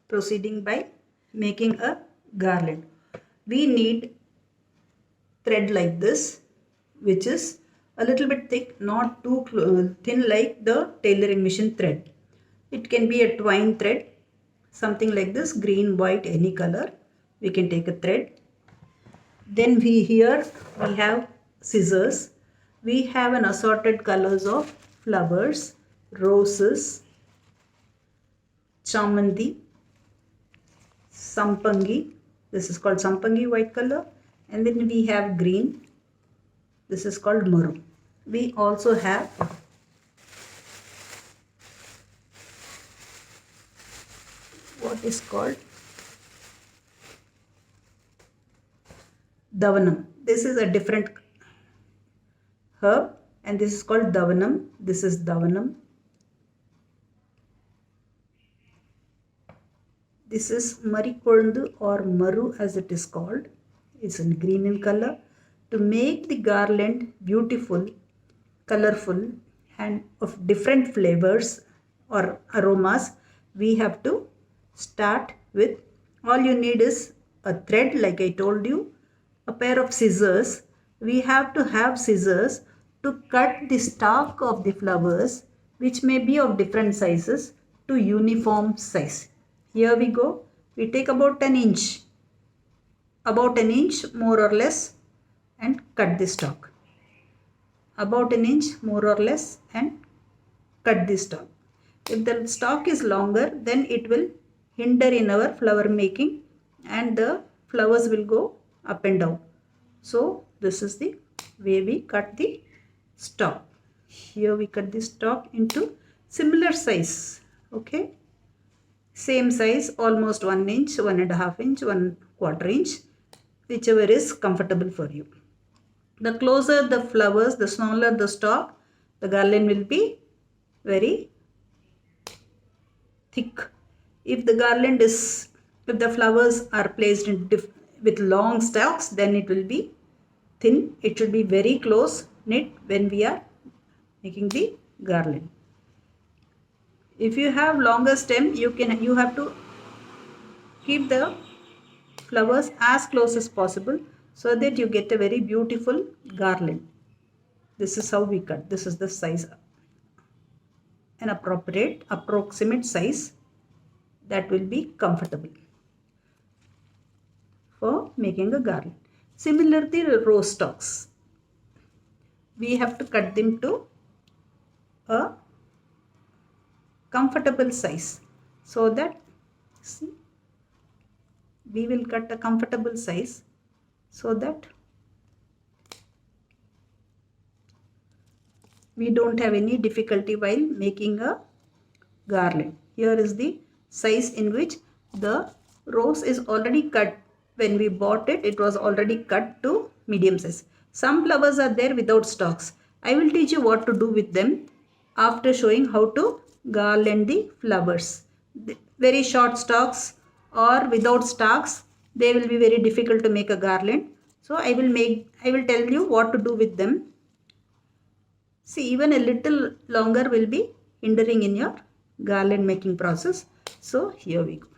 proceeding by making a garland. We need thread like this, which is a little bit thick, not too thin like the tailoring machine thread. It can be a twine thread, something like this, green, white, any color. We can take a thread. Then here we have scissors. We have an assorted colors of flowers, roses, chamandi, sampangi. This is called sampangi, white color. And then we have green. This is called maroon. We also have what is called davanam. This is a different herb and this is called davanam. This is davanam. This is marikondu or maru as it is called. It's in green in color. To make the garland beautiful, colorful and of different flavors or aromas, we have to start with, all you need is a thread like I told you, a pair of scissors. We have to have scissors to cut the stalk of the flowers, which may be of different sizes, to uniform size. Here we go. We take about an inch more or less, and cut the stalk. About an inch more or less and cut the stalk. If the stalk is longer, then it will hinder in our flower making and the flowers will go up and down. So this is the way we cut the stalk. Here we cut the stalk into similar size. Okay. Same size, almost 1 inch, 1.5 inch, 1/4 inch, whichever is comfortable for you. The closer the flowers, the smaller the stalk, the garland will be very thick. If the flowers are placed with long stalks, then it will be thin. It should be very close knit when we are making the garland. If you have longer stem, you have to keep the flowers as close as possible so that you get a very beautiful garland. This is how we cut. This is the size, an approximate size that will be comfortable for making a garland. Similarly, rose stalks, we have to cut them to a comfortable size so that, see, we will cut a comfortable size so that we don't have any difficulty while making a garland. Here is the size in which the rose is already cut. When we bought it, it was already cut to medium size. Some flowers are there without stalks. I will teach you what to do with them after showing how to garland the flowers. The very short stalks or without stalks, they will be very difficult to make a garland. So I will tell you what to do with them. See, even a little longer will be hindering in your garland making process. So here we go.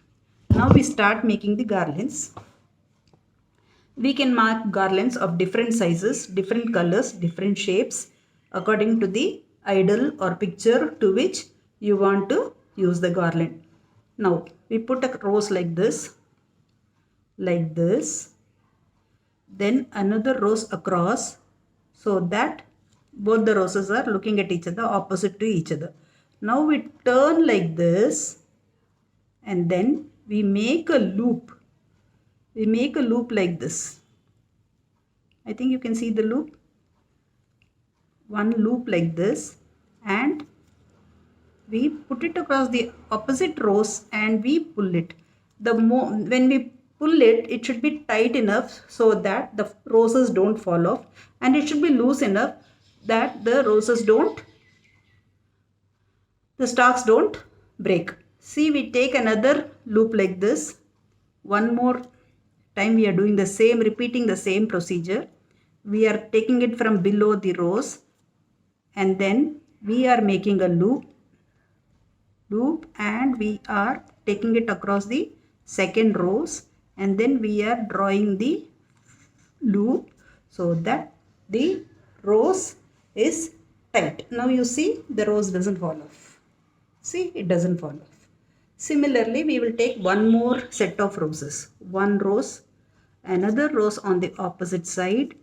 Now we start making the garlands. We can mark garlands of different sizes, different colors, different shapes according to the idol or picture to which you want to use the garland. Now we put a rose like this, then another rose across, so that both the roses are looking at each other, opposite to each other. Now we turn like this and then we make a loop. We make a loop like this. I think you can see the loop. One loop like this, and we put it across the opposite rose and we pull it. When we pull it, it should be tight enough so that the roses don't fall off, and it should be loose enough that the stalks don't break. See, we take another loop like this. One more time we are doing the same, repeating the same procedure. We are taking it from below the rose and then we are making a loop and we are taking it across the second rows, and then we are drawing the loop so that the rose is tight. Now you see the rose doesn't fall off. See, it doesn't fall off. Similarly, we will take one more set of roses. One rose, another rose on the opposite side.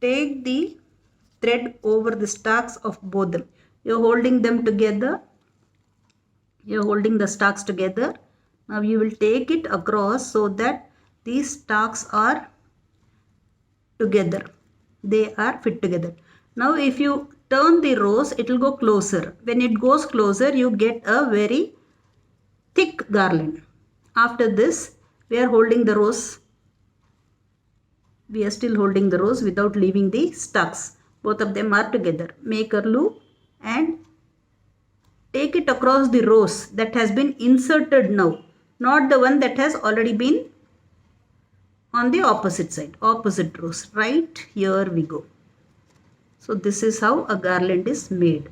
Take the thread over the stalks of both them. You're holding them together. You're holding the stalks together. Now you will take it across so that these stalks are together. They are fit together. Now if you turn the rose, it will go closer. When it goes closer, you get a very thick garland. After this, we are holding the rose. We are still holding the rose without leaving the stalks. Both of them are together. Make a loop and take it across the rose that has been inserted now, not the one that has already been on the opposite side, opposite rows. Right here we go. So this is how a garland is made.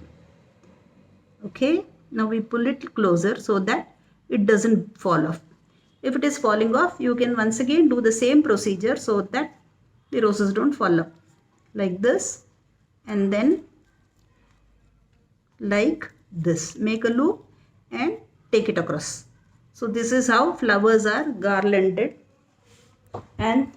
Okay, now we pull it closer so that it doesn't fall off. If it is falling off, you can once again do the same procedure so that the roses don't fall off. Like this, and then like this. Make a loop and take it across. So this is how flowers are garlanded, and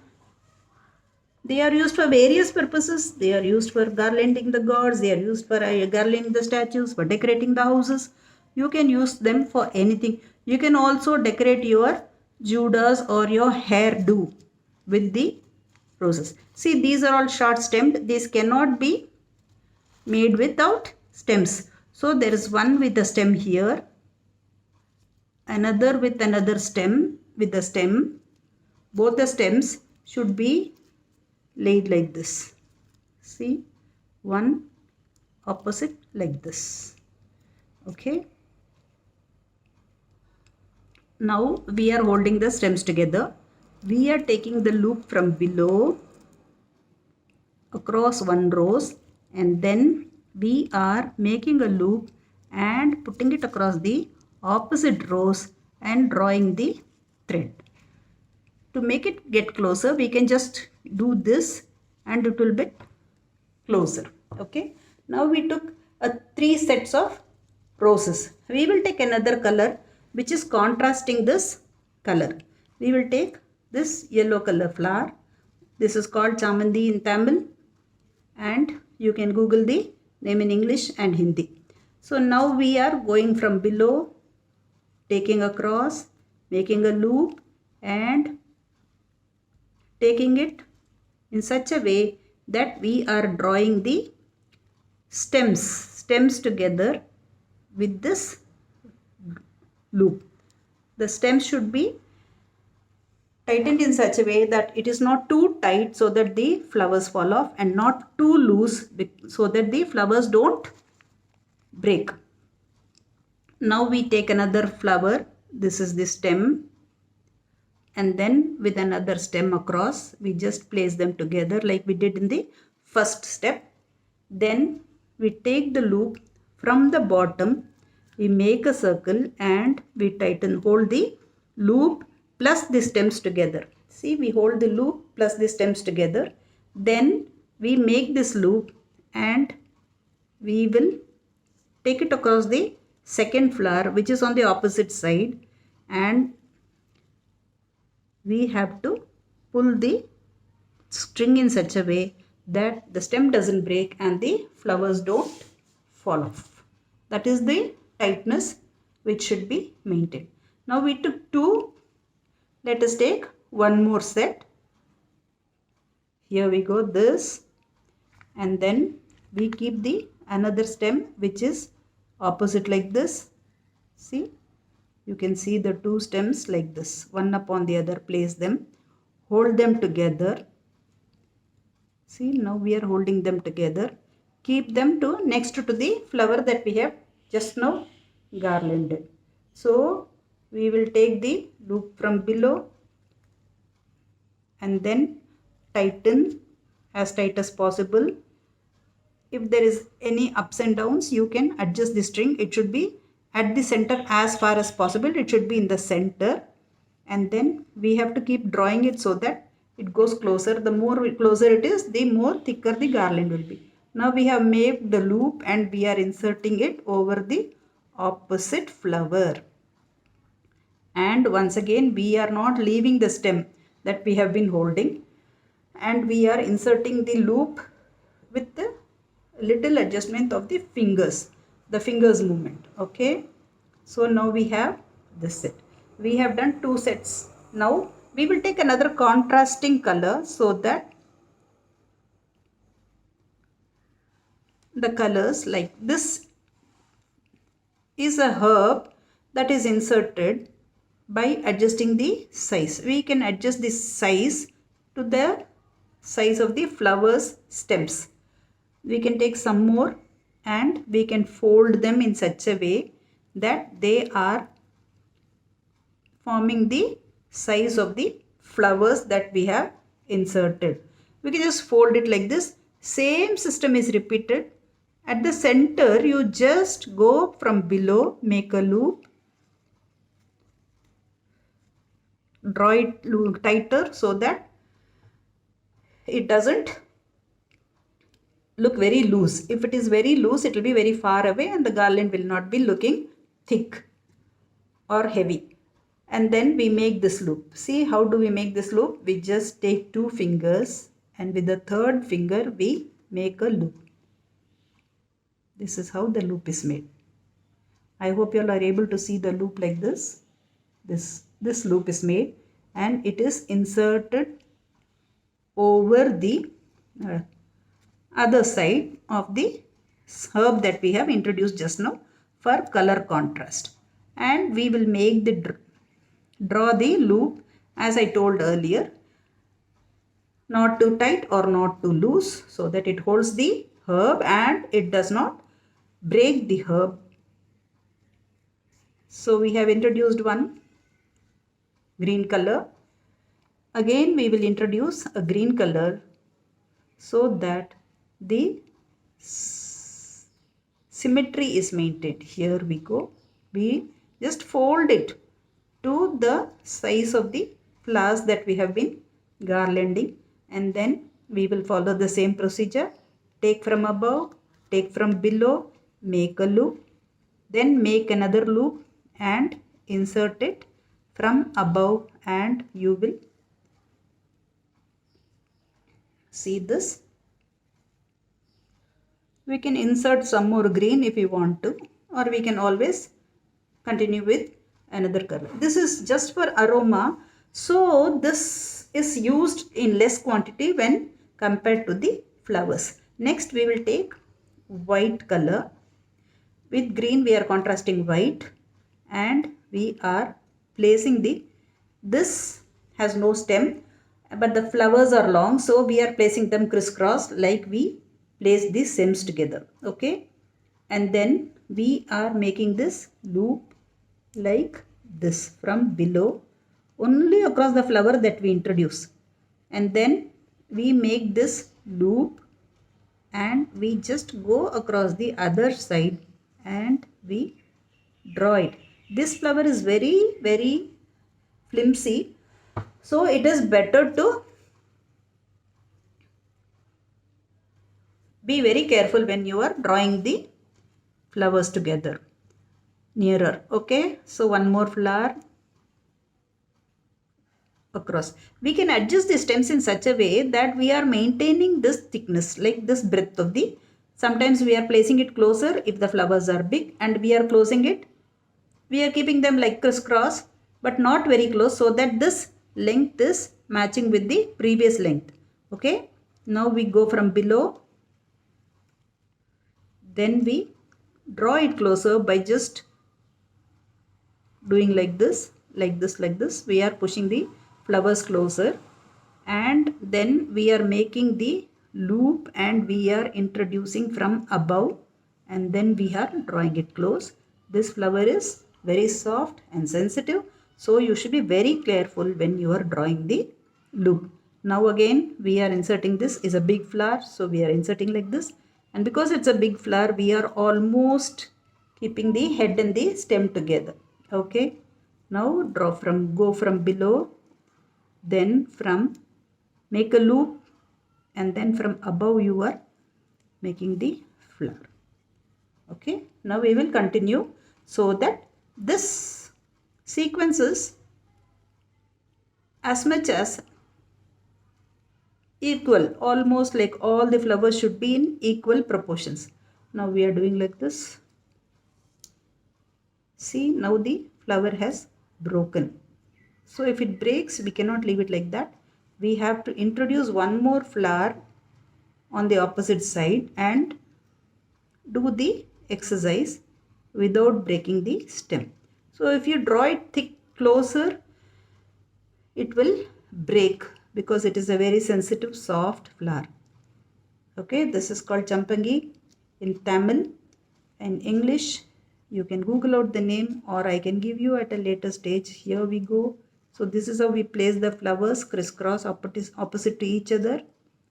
they are used for various purposes. They are used for garlanding the gods. They are used for garlanding the statues, for decorating the houses. You can use them for anything. You can also decorate your Judas or your hairdo with the roses. See, these are all short stemmed. These cannot be made without stems. So there is one with a stem here, another with another stem with a stem. Both the stems should be laid like this. See, one opposite like this. Okay. Now we are holding the stems together. We are taking the loop from below across one rose, and then we are making a loop and putting it across the opposite rows and drawing the thread. To make it get closer, we can just do this and it will be closer. Okay. Now we took 3 sets of roses. We will take another color which is contrasting this color. We will take this yellow color flower. This is called Chamandi in Tamil, and you can Google the name in English and Hindi. So now we are going from below, taking across, making a loop and taking it in such a way that we are drawing the stems together with this loop. The stems should be tightened in such a way that it is not too tight so that the flowers fall off, and not too loose so that the flowers don't break. Now we take another flower. This is the stem, and then with another stem across, we just place them together like we did in the first step. Then we take the loop from the bottom, we make a circle and we hold the loop plus the stems together. See, we hold the loop plus the stems together. Then we make this loop and we will take it across the second flower which is on the opposite side, and we have to pull the string in such a way that the stem doesn't break and the flowers don't fall off. That is the tightness which should be maintained. Now we took 2. Let us take one more set. Here we go, this, and then we keep the another stem which is opposite like this. See, you can see the 2 stems like this, one upon the other. Place them, hold them together. See, now we are holding them together. Keep them next to the flower that we have just now garlanded. So we will take the loop from below and then tighten as tight as possible. If there is any ups and downs, you can adjust the string. It should be at the center as far as possible. It should be in the center, and then we have to keep drawing it so that it goes closer. The more closer it is, the more thicker the garland will be. Now we have made the loop and we are inserting it over the opposite flower. And once again we are not leaving the stem that we have been holding, and we are inserting the loop with the little adjustment of the fingers movement. Okay, so now we have this set. We have done 2 sets. Now we will take another contrasting color so that the colors, like this is a herb that is inserted by adjusting the size. We can adjust the size to the size of the flowers stems. We can take some more and we can fold them in such a way that they are forming the size of the flowers that we have inserted. We can just fold it like this. Same system is repeated. At the center, you just go from below, make a loop, draw it tighter so that it doesn't look very loose. If it is very loose, it will be very far away and the garland will not be looking thick or heavy. And then we make this loop. See, how do we make this loop? We just take 2 fingers and with the 3rd finger we make a loop. This is how the loop is made. I hope you all are able to see the loop like this. This loop is made and it is inserted over the other side of the herb that we have introduced just now for color contrast. And we will make the draw the loop as I told earlier, not too tight or not too loose, so that it holds the herb and it does not break the herb. So we have introduced one green color. Again we will introduce a green color so that the symmetry is maintained. Here we go. We just fold it to the size of the flowers that we have been garlanding, and then we will follow the same procedure. Take from above, take from below, make a loop, then make another loop and insert it from above, and you will see this. We can insert some more green if you want to, or we can always continue with another color. This is just for aroma, so this is used in less quantity when compared to the flowers. Next we will take white color. With green we are contrasting white and we are placing this has no stem but the flowers are long, so we are placing them crisscross like we place the stems together. Okay, and then we are making this loop like this from below only across the flower that we introduce, and then we make this loop and we just go across the other side and we draw it. This flower is very flimsy, so it is better to be very careful when you are drawing the flowers together nearer. Okay, so one more flower across. We can adjust the stems in such a way that we are maintaining this thickness, like this breadth of the, sometimes we are placing it closer if the flowers are big, and we are closing it, we are keeping them like crisscross but not very close, so that this length is matching with the previous length. Okay, now we go from below, then we draw it closer by just doing like this. We are pushing the flowers closer, and then we are making the loop and we are introducing from above, and then we are drawing it close. This flower is very soft and sensitive, so you should be very careful when you are drawing the loop. Now again we are inserting, this is a big flower, so we are inserting like this, and because it's a big flower we are almost keeping the head and the stem together. Okay, now go from below, then make a loop, and then from above you are making the flower. Okay, now we will continue so that this sequence is as much as equal, almost like all the flowers should be in equal proportions. Now we are doing like this. See, now the flower has broken. So if it breaks, we cannot leave it like that. We have to introduce one more flower on the opposite side and do the exercise without breaking the stem. So if you draw it thick closer, it will break because it is a very sensitive soft flower. Okay, this is called champangi in Tamil. In English, you can Google out the name, or I can give you at a later stage. Here we go. So this is how we place the flowers crisscross opposite to each other.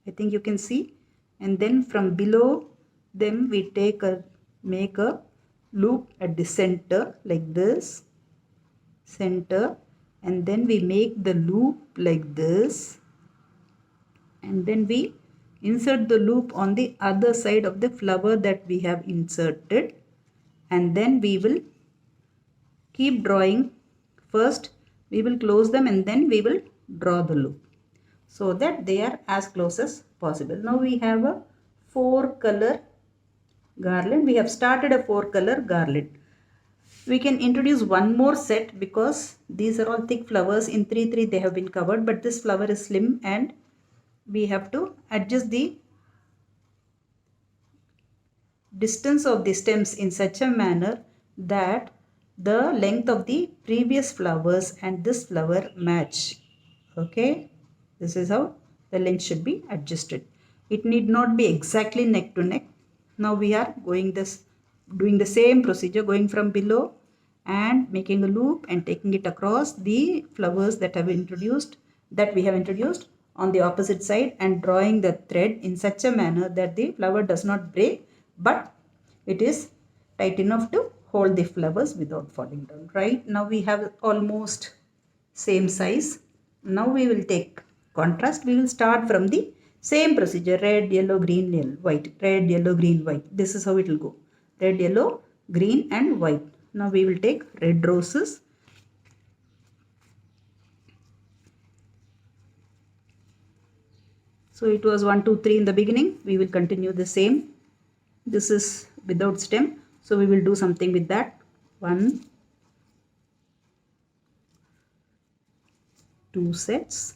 I think you can see. And then from below them we make a loop at the center like this. Center. And then we make the loop like this. And then we insert the loop on the other side of the flower that we have inserted. And then we will keep drawing. First we will close them and then we will draw the loop so that they are as close as possible. Now we have a 4-color garland. We have started a 4-color garland. We can introduce one more set because these are all thick flowers. In 3-3 they have been covered, but this flower is slim and we have to adjust the distance of the stems in such a manner that the length of the previous flowers and this flower match. Okay, this is how the length should be adjusted. It need not be exactly neck to neck. Now we are doing the same procedure, going from below and making a loop and taking it across the flowers that we have introduced on the opposite side and drawing the thread in such a manner that the flower does not break, but it is tight enough to hold the flowers without falling down. Right, now we have almost same size. Now we will take contrast. We will start from the same procedure: red, yellow, green, yellow, white, red, yellow, green, white. This is how it will go: red, yellow, green and white. Now we will take red roses. So it was 1, 2, 3 in the beginning. We will continue the same. This is without stem, so we will do something with that. 1, 2 sets.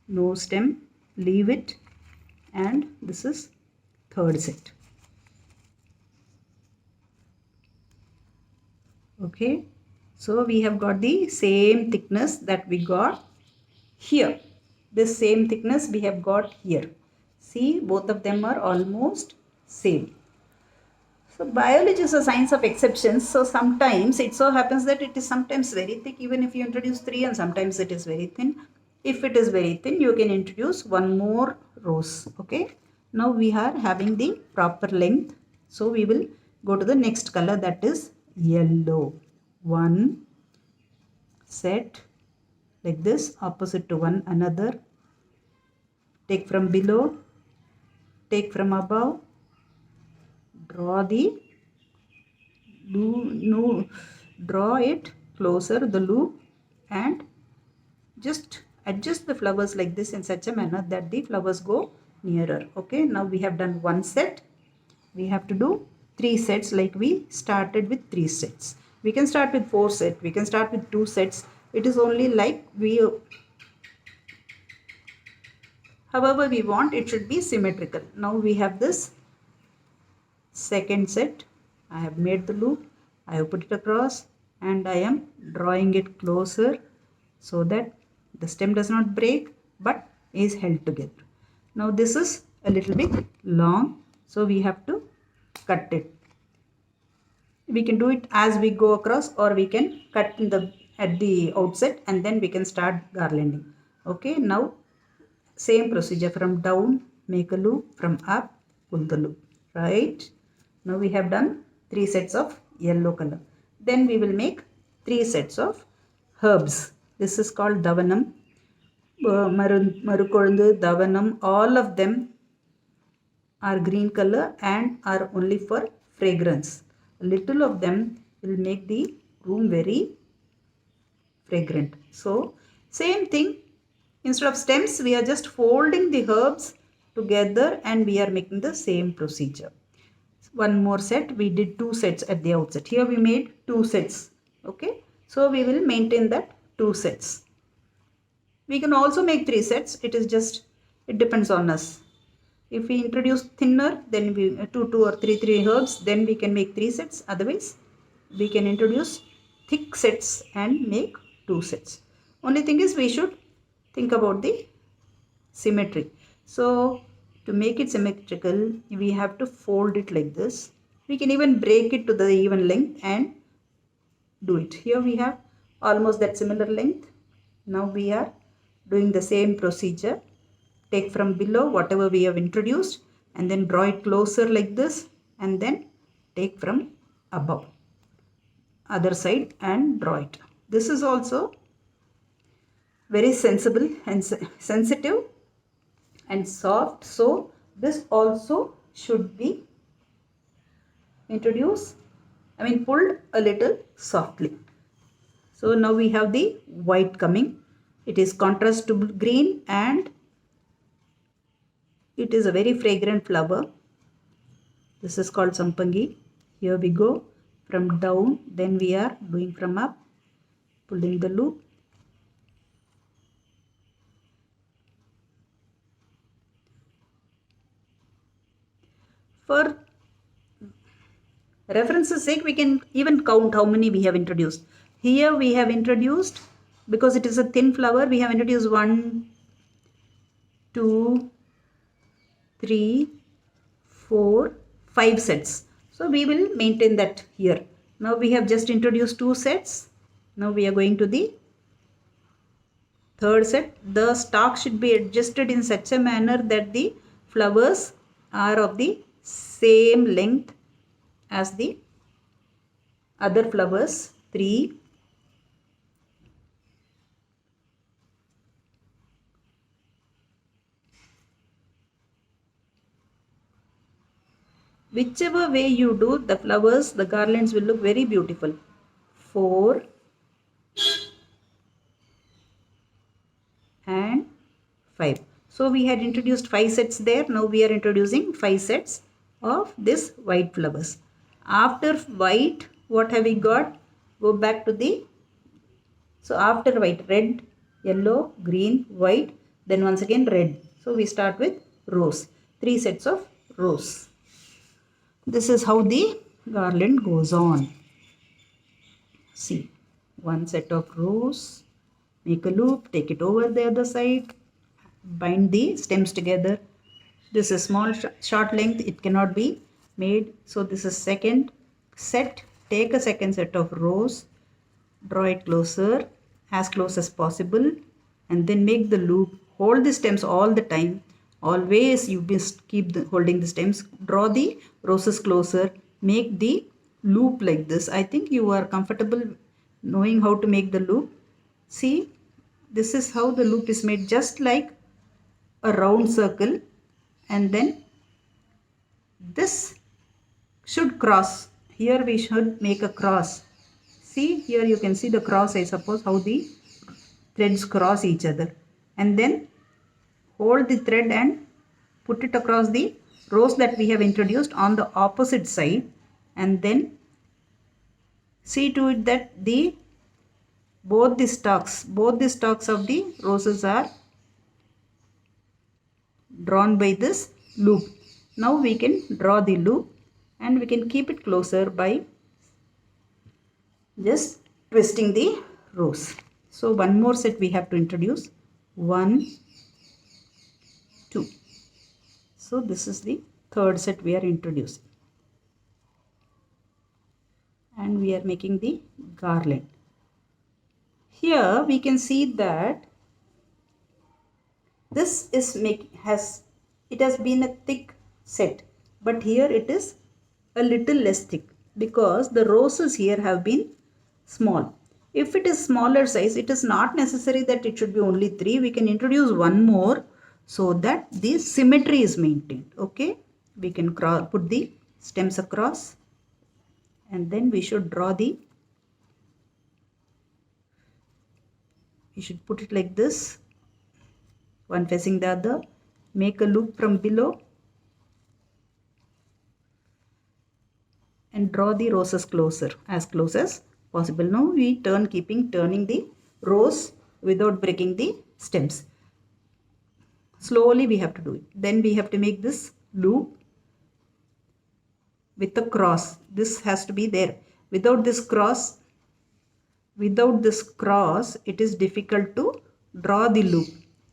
No stem, leave it, and this is 3rd set. Okay, so we have got the same thickness that we got here. This same thickness we have got here. See, both of them are almost same. So biology is a science of exceptions. So sometimes it so happens that it is sometimes very thick even if you introduce 3, and sometimes it is very thin. If it is very thin, you can introduce one more rose. Okay. Now we are having the proper length. So we will go to the next color, that is yellow. 1 set like this, opposite to one another. Take from below, take from above, draw the loop, draw it closer, the loop, and just adjust the flowers like this in such a manner that the flowers go nearer. Okay, now we have done 1 set. We have to do 3 sets, like we started with 3 sets. We can start with 4 sets, we can start with 2 sets. It is only like however we want, it should be symmetrical. Now we have this 2nd set. I have made the loop, I have put it across, and I am drawing it closer so that the stem does not break but is held together. Now this is a little bit long, so we have to cut it. We can do it as we go across, or we can cut at the outset and then we can start garlanding. Okay, now same procedure from down make a loop, from up, pull the loop, right? Now we have done 3 sets of yellow color. Then we will make 3 sets of herbs. This is called Davanam, Marukolundu, Davanam, all of them are green color and are only for fragrance. A little of them will make the room very fragrant. So same thing, instead of stems we are just folding the herbs together and we are making the same procedure. One more set, we did 2 sets at the outset. Here we made 2 sets. Okay, so we will maintain that 2 sets. We can also make 3 sets. It depends on us. If we introduce thinner, then we 2 or 3 herbs, then we can make 3 sets. Otherwise, we can introduce thick sets and make 2 sets. Only thing is we should think about the symmetry. So to make it symmetrical, we have to fold it like this. We can even break it to the even length and do it. Here we have almost that similar length. Now we are doing the same procedure. Take from below whatever we have introduced and then draw it closer like this, and then take from above other side and draw it. This is also very sensible and sensitive and soft, so this also should be pulled a little softly. So now we have the white coming. It is contrast to green and it is a very fragrant flower. This is called Sampangi. Here we go from down, then we are doing from up, pulling the loop. For reference's sake, we can even count how many we have introduced. Here we have introduced, because it is a thin flower, we have introduced 1, 2, 3, 4, 5 sets. So we will maintain that here. Now we have just introduced 2 sets. Now we are going to the third set. The stalk should be adjusted in such a manner that the flowers are of the same length as the other flowers. 3, whichever way you do the flowers, the garlands will look very beautiful. 4 and 5. So we had introduced 5 sets there. Now we are introducing 5 sets of this white flowers. After white, what have we got? Go back to the, so after white, red, yellow, green, white, then once again red. So we start with rose. 3 sets of rose. This is how the garland goes on. See, 1 set of rose, make a loop, take it over the other side, bind the stems together. This is small short length, it cannot be made. So this is second set. Take a second set of rose, draw it closer, as close as possible, and then make the loop. Hold the stems all the time. Always you must keep holding the stems. Draw the roses closer. Make the loop like this. I think you are comfortable knowing how to make the loop. See, this is how the loop is made, just like a round circle, and then this should cross. Here we should make a cross. See, here you can see the cross, I suppose, how the threads cross each other. And then hold the thread and put it across the rose that we have introduced on the opposite side, and then see to it that both the stalks of the roses are drawn by this loop. Now we can draw the loop and we can keep it closer by just twisting the rose. So one more set we have to introduce. 1, 2. So this is the third set we are introducing. And we are making the garland. Here we can see that this is has it has been a thick set, but here it is a little less thick because the roses here have been small. If it is smaller size, it is not necessary that it should be only 3. We can introduce one more so that the symmetry is maintained. Okay, we can put the stems across, and then we should draw the, we should put it like this, one facing the other, make a loop from below and draw the roses closer, as close as possible. Now we turning the rose without breaking the stems. Slowly we have to do it. Then we have to make this loop with a cross. This has to be there. Without this cross, it is difficult to draw the loop.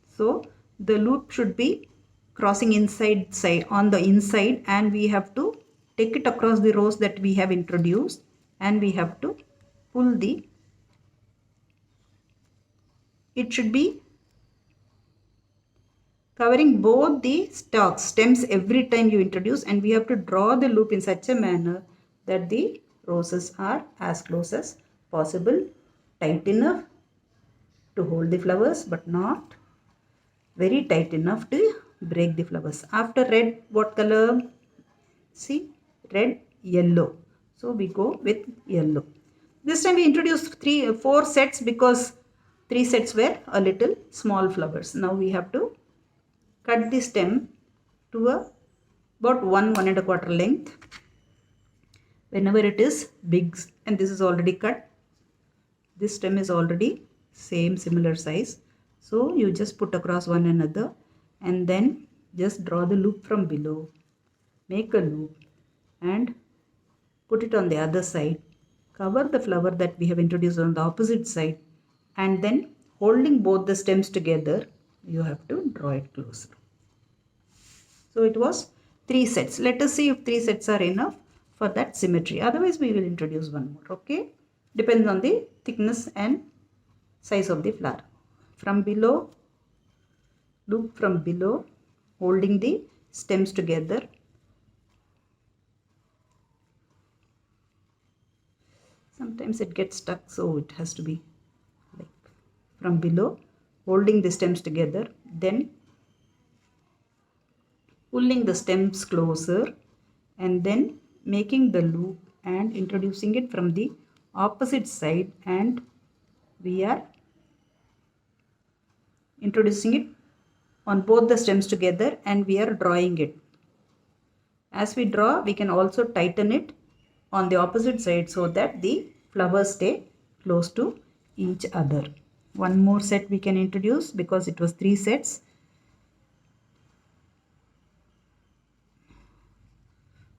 So the loop should be crossing side on the inside, and we have to take it across the rows that we have introduced, and we have to pull the, it should be covering both the stems every time you introduce, and we have to draw the loop in such a manner that the roses are as close as possible, tight enough to hold the flowers but not very tight enough to break the flowers. After red, what color? See, red, yellow. So we go with yellow. This time we introduced 4 sets because 3 sets were a little small flowers. Now we have to cut the stem to about 1 1¼ length. Whenever it is big, and this is already cut, this stem is already similar size, so you just put across one another and then just draw the loop from below, make a loop and put it on the other side, cover the flower that we have introduced on the opposite side, and then holding both the stems together, you have to draw it closer. So it was 3 sets. Let us see if 3 sets are enough for that symmetry. Otherwise we will introduce one more. Okay, depends on the thickness and size of the flower. From below, loop from below, holding the stems together. Sometimes it gets stuck, so it has to be like from below, holding the stems together, then pulling the stems closer, and then making the loop and introducing it from the opposite side, and we are introducing it on both the stems together, and we are drawing it. As we draw, we can also tighten it on the opposite side so that the flowers stay close to each other. One more set we can introduce because it was 3 sets.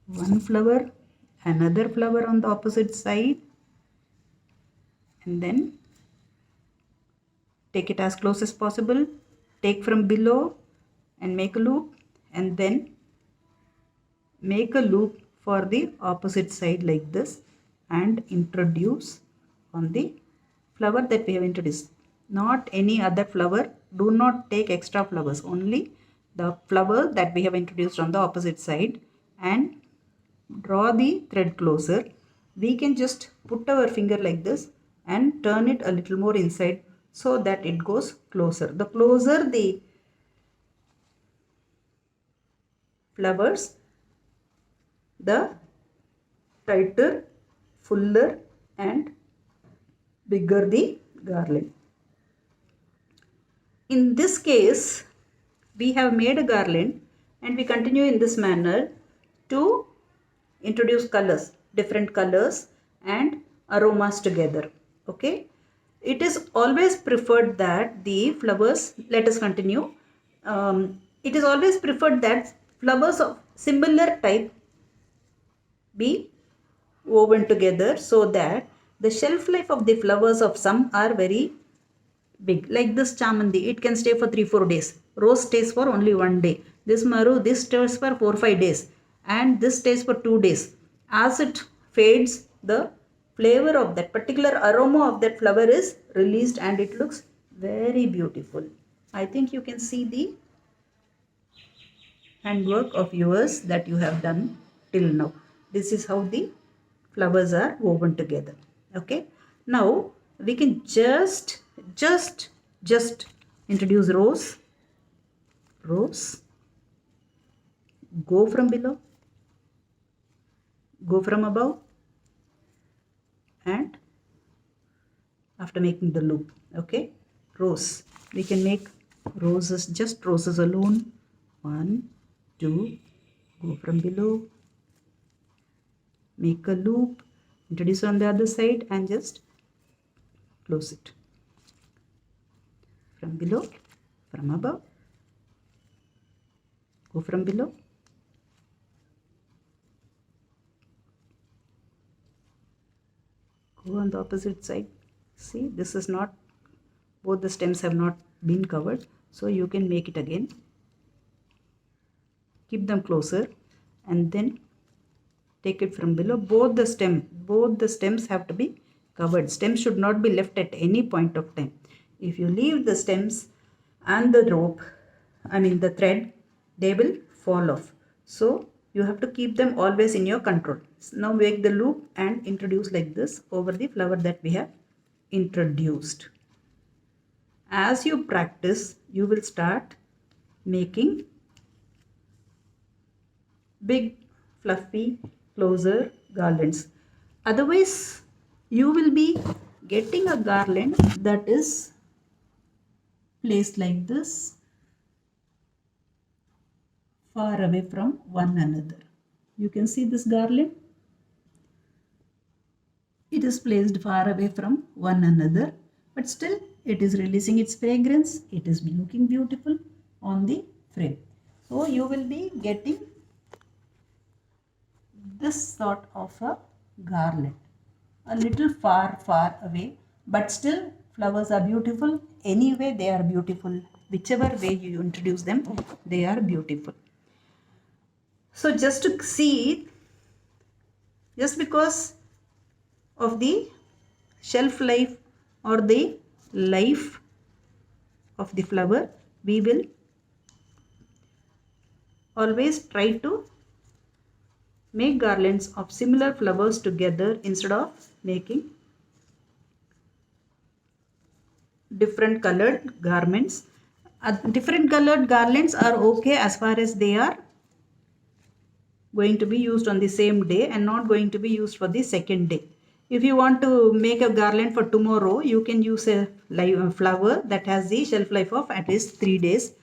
One flower, another flower on the opposite side, and then take it as close as possible, take from below and make a loop, and then make a loop for the opposite side like this and introduce on the flower that we have introduced. Not any other flower. Do not take extra flowers, only the flower that we have introduced on the opposite side, and draw the thread closer. We can just put our finger like this and turn it a little more inside so that it goes closer. The closer the flowers, the tighter, fuller and bigger the garland. In this case, we have made a garland and we continue in this manner to introduce colors, different colors and aromas together. Okay, it is always preferred that the flowers, let us continue, it is always preferred that flowers of similar type be woven together so that the shelf life of the flowers of some are very big. Like this chamandi, it can stay for 3-4 days. Rose stays for only 1 day. This maru, this stays for 4-5 days. And this stays for 2 days. As it fades, the flavor of that particular aroma of that flower is released and it looks very beautiful. I think you can see the handwork of yours that you have done till now. This is how the flowers are woven together. Okay. Now we can just introduce rose, go from below, go from above, and after making the loop. Okay. Rose. We can make roses, just roses alone. 1, 2, go from below, make a loop, introduce on the other side, and just close it. From below, from above, go from below, go on the opposite side. See, this is not, both the stems have not been covered, so you can make it again. Keep them closer and then take it from below. Both the stems have to be covered. Stems should not be left at any point of time. If you leave the stems and the rope, the thread, they will fall off. So you have to keep them always in your control. Now make the loop and introduce like this over the flower that we have introduced. As you practice, you will start making big, fluffy, closer garlands. Otherwise, you will be getting a garland that is placed like this, far away from one another. You can see this garland. It is placed far away from one another, but still it is releasing its fragrance. It is looking beautiful on the frame. So you will be getting this sort of a garland, a little far away, but still flowers are beautiful. Anyway, they are beautiful. Whichever way you introduce them, they are beautiful. So just to see, just because of the shelf life or the life of the flower, we will always try to make garlands of similar flowers together instead of making different colored garments. Different colored garlands are okay as far as they are going to be used on the same day and not going to be used for the second day. If you want to make a garland for tomorrow, you can use a flower that has the shelf life of at least 3 days.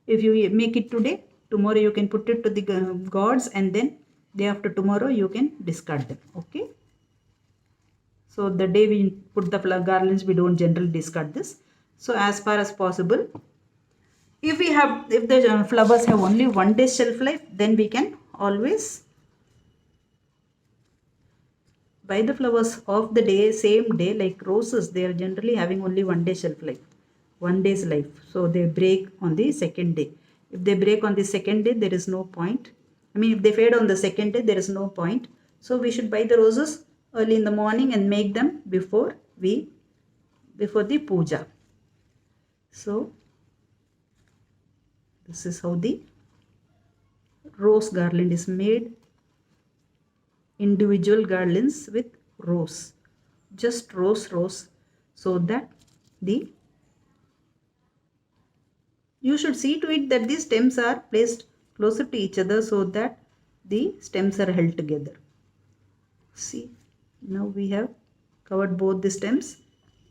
If you make it today, tomorrow you can put it to the gods, and then day after tomorrow you can discard them. Okay. So the day we put the garlands, we don't generally discard this. So as far as possible, if the flowers have only 1 day shelf life, then we can always buy the flowers of the day, same day. Like roses, they are generally having only 1 day shelf life, 1 day's life. So they break on the second day. If they break on the second day, there is no point. If they fade on the second day, there is no point. So we should buy the roses early in the morning and make them before the puja. So this is how the rose garland is made. Individual garlands with rose, just rose, so that you should see to it that the stems are placed closer to each other so that the stems are held together. See, now we have covered both the stems,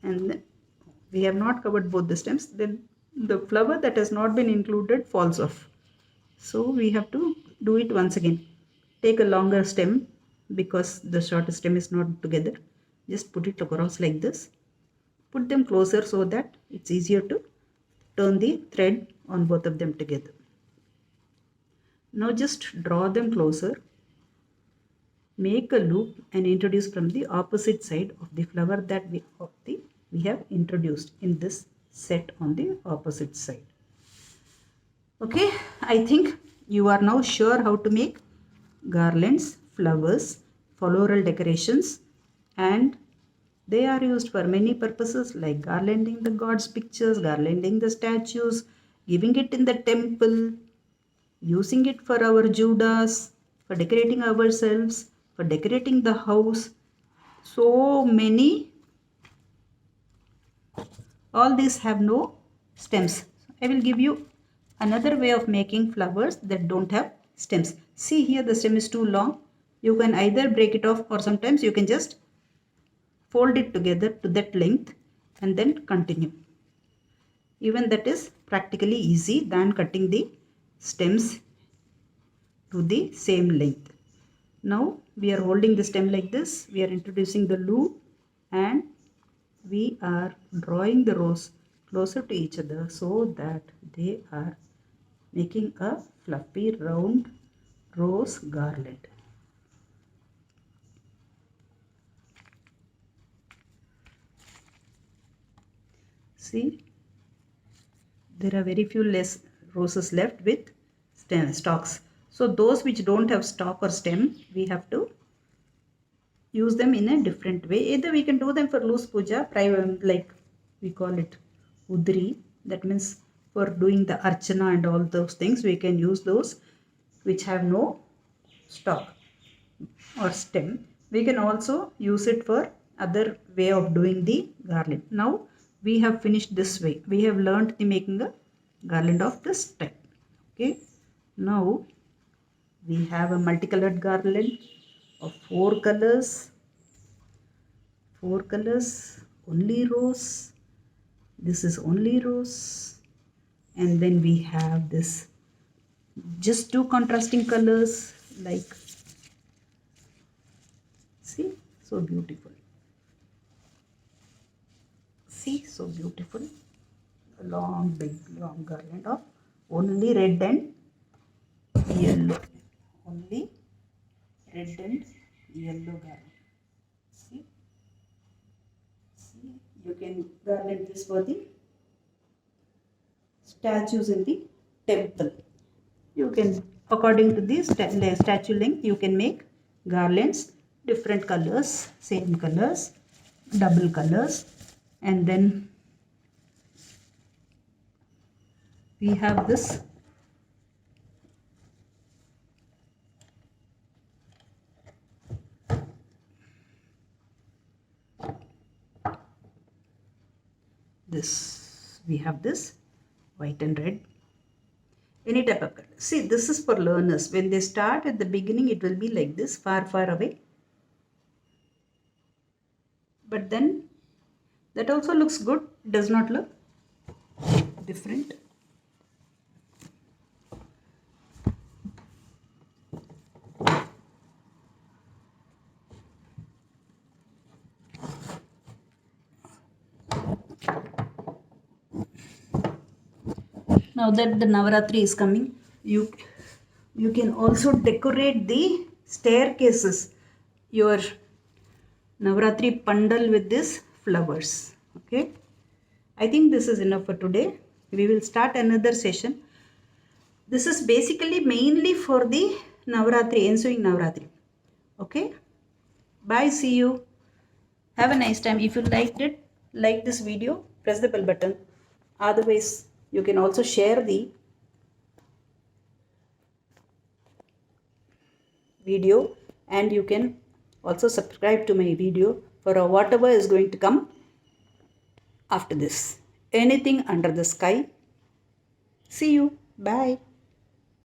and we have not covered both the stems. Then the flower that has not been included falls off. So we have to do it once again. Take a longer stem, because the short stem is not together. Just put it across like this. Put them closer so that it's easier to turn the thread on both of them together. Now just draw them closer. Make a loop and introduce from the opposite side of the flower that we have introduced in this set on the opposite side. Okay, I think you are now sure how to make garlands, flowers, floral decorations, and they are used for many purposes like garlanding the gods' pictures, garlanding the statues, giving it in the temple, using it for our Judas, for decorating ourselves, for decorating the house. So many. All these have no stems. I will give you another way of making flowers that don't have stems. See here, the stem is too long. You can either break it off, or sometimes you can just fold it together to that length and then continue. Even that is practically easy than cutting the stems to the same length. Now we are holding the stem like this. We are introducing the loop and we are drawing the rows closer to each other so that they are making a fluffy round rose garland. See, there are very few less roses left with stalks. So those which don't have stalk or stem, we have to use them in a different way. Either we can do them for loose puja, like we call it udri. That means for doing the archana and all those things, we can use those which have no stalk or stem. We can also use it for other way of doing the garland. Now we have finished this way. We have learned the making a garland of this type. Okay. Now we have a multicolored garland of 4 colors. 4 colors, only rose. This is only rose. And then we have this just 2 contrasting colors, like, see, so beautiful. See, so beautiful. A long, big, long garland of only red and yellow. Only red and yellow garland. See, you can garland this for the statues in the temple. You can, according to the statue length, you can make garlands, different colors, same colors, double colors. And then we have this we have this white and red, any type of color. See, this is for learners. When they start at the beginning, it will be like this, far, far away. But then that also looks good, does not look different. Now that the Navaratri is coming, you can also decorate the staircases, your Navaratri pandal, with these flowers. Okay, I think this is enough for today. We will start another session. This is basically mainly for the Navaratri, ensuing Navaratri. Okay, bye, see you. Have a nice time. If you liked it, like this video, press the bell button. Otherwise, you can also share the video, and you can also subscribe to my video for whatever is going to come after this. Anything under the sky. See you. Bye.